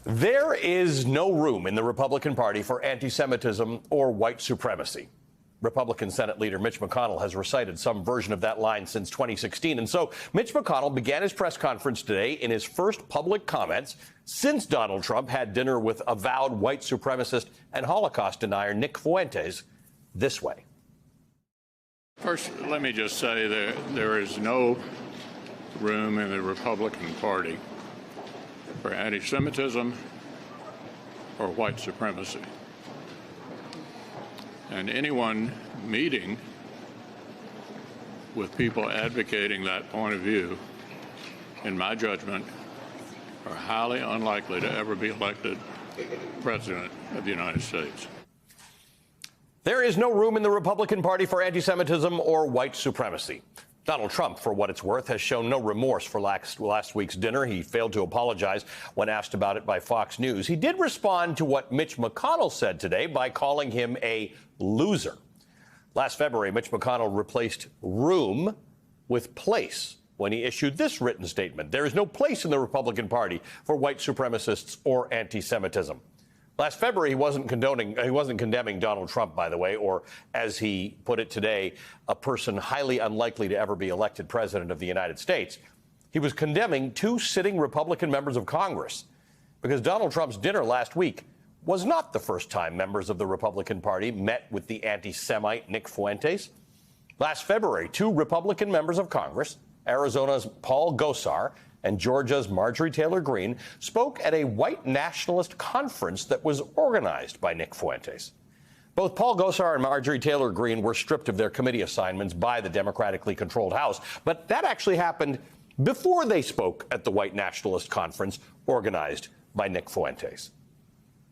There is no room in the Republican Party for anti-Semitism or white supremacy. Republican Senate leader Mitch McConnell has recited some version of that line since 2016. And so Mitch McConnell began his press conference today in his first public comments since Donald Trump had dinner with avowed white supremacist and Holocaust denier Nick Fuentes this way. First, let me just say that there is no room in the Republican Party for anti-Semitism or white supremacy. And anyone meeting with people advocating that point of view, in my judgment, are highly unlikely to ever be elected President of the United States. There is no room in the Republican Party for anti-Semitism or white supremacy. Donald Trump, for what it's worth, has shown no remorse for last week's dinner. He failed to apologize when asked about it by Fox News. He did respond to what Mitch McConnell said today by calling him a loser. Last February, Mitch McConnell replaced room with place when he issued this written statement. There is no place in the Republican Party for white supremacists or anti-Semitism. Last February, he wasn't condemning Donald Trump, by the way, or as he put it today, a person highly unlikely to ever be elected president of the United States. He was condemning two sitting Republican members of Congress because Donald Trump's dinner last week was not the first time members of the Republican Party met with the anti-Semite Nick Fuentes. Last February, two Republican members of Congress, Arizona's Paul Gosar and Georgia's Marjorie Taylor Greene, spoke at a white nationalist conference that was organized by Nick Fuentes. Both Paul Gosar and Marjorie Taylor Greene were stripped of their committee assignments by the democratically controlled House, but that actually happened before they spoke at the white nationalist conference organized by Nick Fuentes.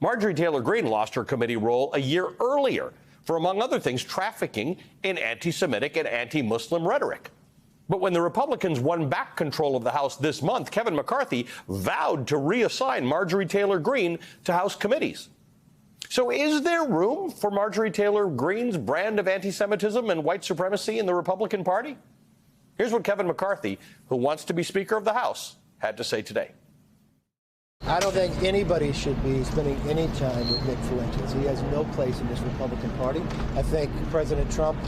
Marjorie Taylor Greene lost her committee role a year earlier for, among other things, trafficking in anti-Semitic and anti-Muslim rhetoric. But when the Republicans won back control of the House this month, Kevin McCarthy vowed to reassign Marjorie Taylor Greene to House committees. So is there room for Marjorie Taylor Greene's brand of anti-Semitism and white supremacy in the Republican Party? Here's what Kevin McCarthy, who wants to be Speaker of the House, had to say today. I don't think anybody should be spending any time with Nick Fuentes. He has no place in this Republican Party. I think President Trump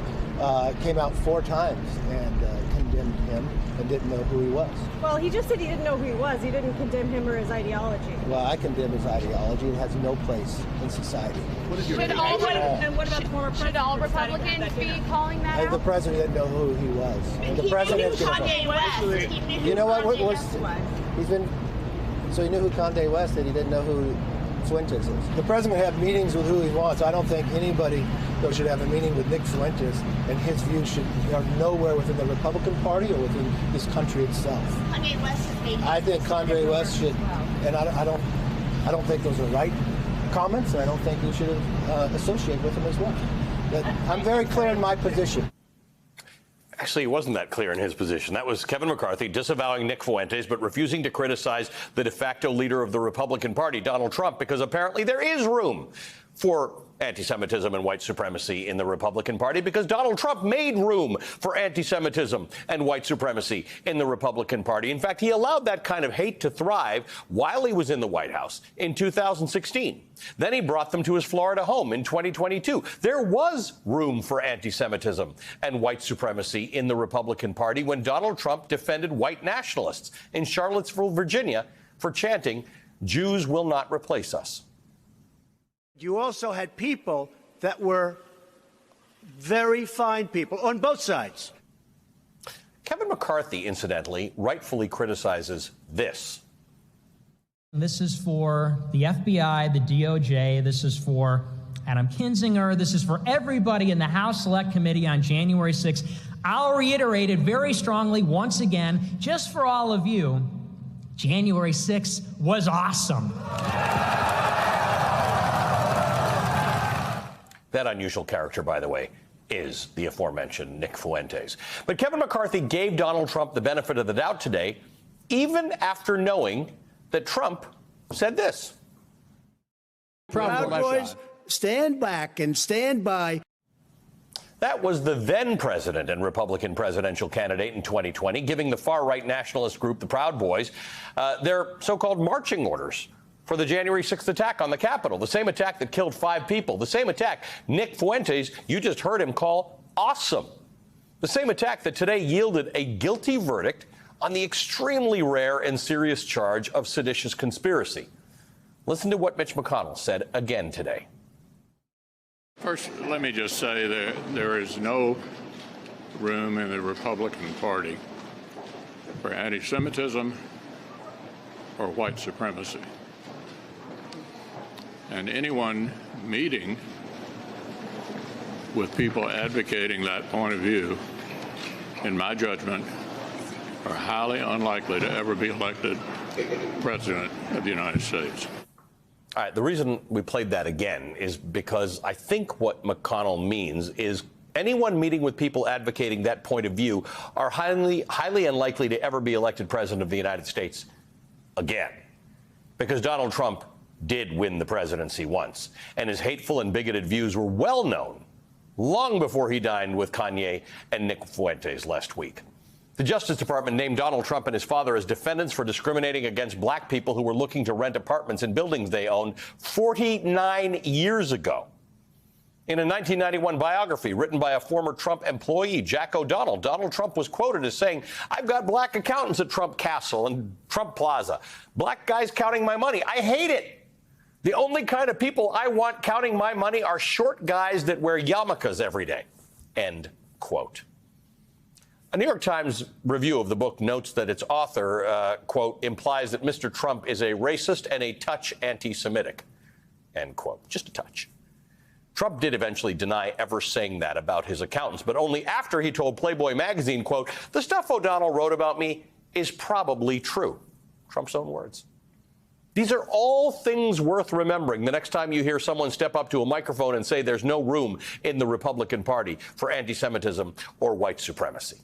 came out 4 times and condemned him and didn't know who he was. Well, he just said he didn't know who he was. He didn't condemn him or his ideology. Well, I condemn his ideology. It has no place in society. And what about the former president? Should all Republicans be calling that out? The president didn't know who he was. And the president knew Kanye West. You know what? He's been. So he knew who Kanye West is. He didn't know who Fuentes is. The president have meetings with who he wants. I don't think anybody though should have a meeting with Nick Fuentes, and his views are nowhere within the Republican Party or within this country itself. Kanye West is maybe. I think Kanye West should, and I don't think those are right comments, and I don't think you should associate with him as well. But I'm very clear in my position. Actually, he wasn't that clear in his position. That was Kevin McCarthy disavowing Nick Fuentes, but refusing to criticize the de facto leader of the Republican Party, Donald Trump, because apparently there is room for anti-Semitism and white supremacy in the Republican Party, because Donald Trump made room for anti-Semitism and white supremacy in the Republican Party. In fact, he allowed that kind of hate to thrive while he was in the White House in 2016. Then he brought them to his Florida home in 2022. There was room for anti-Semitism and white supremacy in the Republican Party when Donald Trump defended white nationalists in Charlottesville, Virginia, for chanting, "Jews will not replace us." You also had people that were very fine people on both sides. Kevin McCarthy, incidentally, rightfully criticizes this. This is for the FBI, the DOJ. This is for Adam Kinzinger. This is for everybody in the House Select Committee on January 6th. I'll reiterate it very strongly once again, just for all of you. January 6th was awesome. That unusual character, by the way, is the aforementioned Nick Fuentes. But Kevin McCarthy gave Donald Trump the benefit of the doubt today, even after knowing that Trump said this. Proud Boys, stand back and stand by. That was the then president and Republican presidential candidate in 2020, giving the far-right nationalist group, the Proud Boys, their so-called marching orders for the January 6th attack on the Capitol, the same attack that killed 5 people, the same attack Nick Fuentes, you just heard him call awesome, the same attack that today yielded a guilty verdict on the extremely rare and serious charge of seditious conspiracy. Listen to what Mitch McConnell said again today. First, let me just say that there is no room in the Republican Party for anti-Semitism or white supremacy. And anyone meeting with people advocating that point of view, in my judgment, are highly unlikely to ever be elected President of the United States. All right, the reason we played that again is because I think what McConnell means is anyone meeting with people advocating that point of view are highly unlikely to ever be elected President of the United States again. Because Donald Trump did win the presidency once, and his hateful and bigoted views were well known long before he dined with Kanye and Nick Fuentes last week. The Justice Department named Donald Trump and his father as defendants for discriminating against black people who were looking to rent apartments in buildings they owned 49 years ago. In a 1991 biography written by a former Trump employee, Jack O'Donnell, Donald Trump was quoted as saying, "I've got black accountants at Trump Castle and Trump Plaza. Black guys counting my money. I hate it. The only kind of people I want counting my money are short guys that wear yarmulkes every day." End quote. A New York Times review of the book notes that its author, quote, implies that Mr. Trump is a racist and a touch anti-Semitic, end quote. Just a touch. Trump did eventually deny ever saying that about his accountants, but only after he told Playboy magazine, quote, "The stuff O'Donnell wrote about me is probably true." Trump's own words. These are all things worth remembering the next time you hear someone step up to a microphone and say there's no room in the Republican Party for anti-Semitism or white supremacy.